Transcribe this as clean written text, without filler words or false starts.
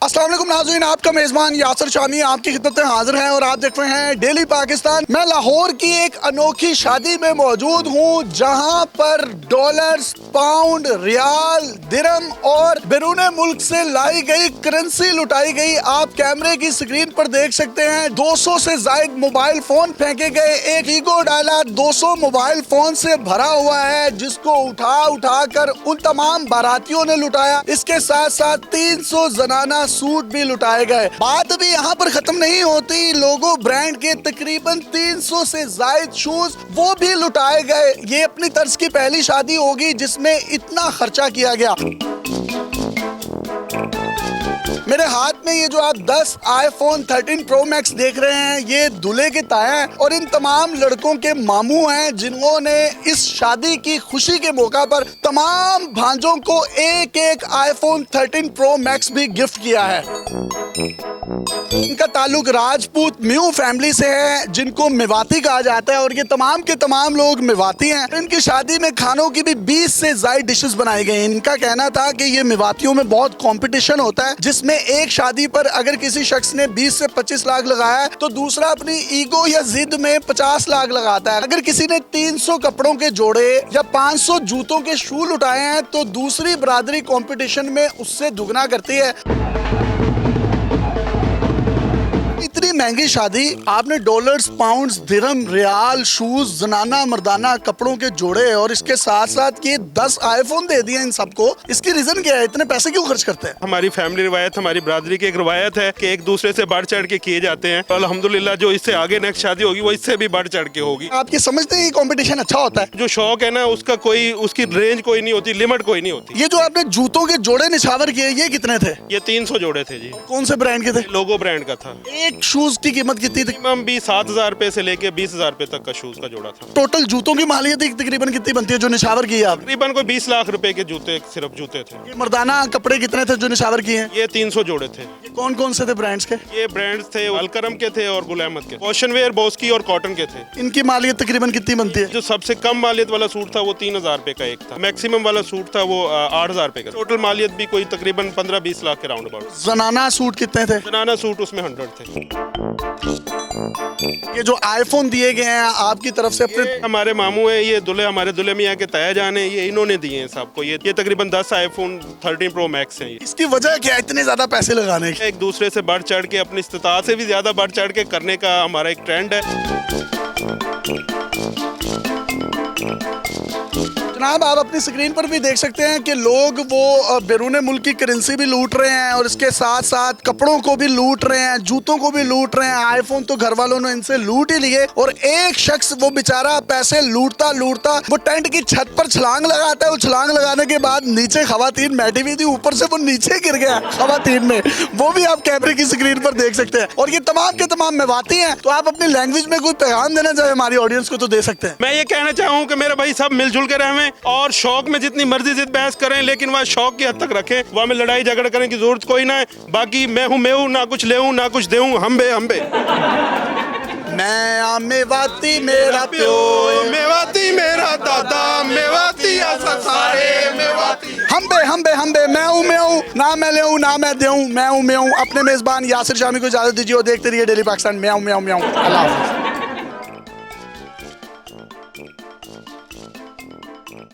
अस्सलाम वालेकुम नाज़रीन, आपका मेज़बान यासिर शामी आपकी खिदमत में हाजिर है और आप देख रहे हैं डेली पाकिस्तान। मैं लाहौर की एक अनोखी शादी में मौजूद हूँ जहाँ पर डॉलर्स, पाउंड, रियाल, दिरहम और बैरून मुल्क से लाई गई करेंसी लुटाई गई। आप कैमरे की स्क्रीन पर देख सकते हैं 200 से जायद मोबाइल फोन फेंके गए। एक ईगो डाला 200 मोबाइल फोन से भरा हुआ है जिसको उठा कर उन तमाम बारातियों ने लुटाया। इसके साथ साथ 300 जनाना सूट भी लुटाए गए। बात भी यहाँ पर खत्म नहीं होती, लोगो ब्रांड के तकरीबन 300 से जायद शूज वो भी लुटाए गए। ये अपनी तर्ज की पहली शादी होगी जिसमें इतना खर्चा किया गया। मेरे हाथ में ये जो आप 10 iPhone 13 Pro Max देख रहे हैं ये दूल्हे के ताया हैं और इन तमाम लड़कों के मामू हैं जिन्होंने इस शादी की खुशी के मौका पर तमाम भांजों को एक एक iPhone 13 Pro Max भी गिफ्ट किया है। इनका ताल्लुक राजपूत म्यू फैमिली से है जिनको मेवाती कहा जाता है और ये तमाम के तमाम लोग मेवाती हैं। इनकी शादी में खानों की भी 20 से ज्यादा डिशेस बनाई गई। इनका कहना था कि ये मेवातियों में बहुत कंपटीशन होता है जिसमें एक शादी पर अगर किसी शख्स ने 20 से 25 लाख लगाया है तो दूसरा अपनी ईगो या जिद में 50 लाख लगाता है। अगर किसी ने 300 कपड़ों के जोड़े या 500 जूतों के शूल उठाए हैं तो दूसरी बरादरी कंपटीशन में उससे दुगना करती है। इतनी महंगी शादी आपने डॉलर्स, पाउंड्स, दिरहम, रियाल, शूज, जनाना मर्दाना कपड़ों के जोड़े और इसके साथ साथ ये 10 iPhone दे दिए इन सबको। इसकी रीजन क्या है, इतने पैसे क्यों खर्च करते हैं? हमारी फैमिली रिवायत, हमारी बरादरी की एक रिवायत है कि एक दूसरे से बढ़ चढ़ के किए जाते हैं। अल्हम्दुलिल्लाह जो इससे आगे नेक्स्ट शादी होगी वो इससे भी बढ़ चढ़ के होगी। आप ये समझते हैं कंपटीशन अच्छा होता है? जो शौक है ना उसका कोई उसकी रेंज कोई नहीं होती, लिमिट कोई नहीं होती। ये जो आपने जूतों के जोड़े निछावर किए ये कितने थे? ये 300 जोड़े थे जी। कौन से ब्रांड के थे? लोगो ब्रांड का था। एक शूज की कीमत कितनी थी? मैम भी 7,000 रुपए से लेके 20,000 रुपए तक का शूज का जोड़ा था। टोटल जूतों की मालियत तकरीबन कितनी बनती है जो निछावर की है आप? तकरीबन कोई 20 लाख रुपए के जूते, सिर्फ जूते थे। ये मर्दाना कपड़े कितने थे जो निछावर किए हैं? ये 300 जोड़े थे। ये कौन कौन से थे ब्रांड्स के? ये ब्रांड्स थे अलकरम के थे और गुल अहमद के। ओशन वेयर, बॉस्की और कॉटन के थे। इनकी मालियत तकरीबन कितनी बनती है? जो सबसे कम मालियत वाला सूट था वो 3,000 रुपए का एक था। मैक्सिमम वाला सूट था वो 8,000 रुपए का। टोटल मालियत भी कोई तकरीबन 15-20 लाख के राउंड अबाउट। जनाना सूट कितने थे? जनाना सूट उसमें 100 थे। ये जो iPhone दिए गए हैं आपकी तरफ से अपने? हमारे मामू है, ये दुल्हे हमारे दुल्हे मियाँ के ताया जान है, ये इन्होंने दिए हैं सबको। ये तकरीबन 10 iPhone 13 Pro Max हैं। इसकी वजह क्या है इतने ज्यादा पैसे लगाने की? एक दूसरे से बढ़ चढ़ के अपनी इस्तिताअत से भी ज्यादा बढ़ चढ़ के करने का हमारा एक ट्रेंड है। जनाब आप अपनी स्क्रीन पर भी देख सकते हैं कि लोग वो बैरून मुल्क की करेंसी भी लूट रहे हैं और इसके साथ साथ कपड़ों को भी लूट रहे हैं, जूतों को भी लूट रहे हैं। iPhone तो घर वालों ने इनसे लूट ही लिए और एक शख्स वो बेचारा पैसे लूटता लूटता वो टेंट की छत पर छलांग लगाता है। वो छलांग लगाने के बाद नीचे खवातीन बैठी हुई थी, ऊपर से वो नीचे गिर गया खवातीन में। वो भी आप कैमरे की स्क्रीन पर देख सकते हैं। और ये तमाम के तमाम मेवाती हैं, तो आप अपनी लैंग्वेज में कोई पैगाम देना चाहे हमारी ऑडियंस को तो दे सकते हैं। मैं ये कहना चाहूँ कि मेरे भाई सब मिलजुल के रहें और शौक में जितनी मर्जी जिद बहस करें लेकिन वह शौक की हद तक रखें। वह में लड़ाई झगड़ा करने की जरूरत कोई ना है। बाकी मैं हूँ ना कुछ ले ना कुछ दे हम बे मैं मेवाती मेरा प्यो, मेवाती मेरा दादा, मेवाती सारे मेवाती। हम बे मैं हूँ ना मैं ले ना मैं दे मैं हूँ। अपने मेजबान यासिर शामी को इजाजत दीजिए और देखते रहिए डेली पाकिस्तान। मैं हूँ। अल्लाह हाफ़िज़।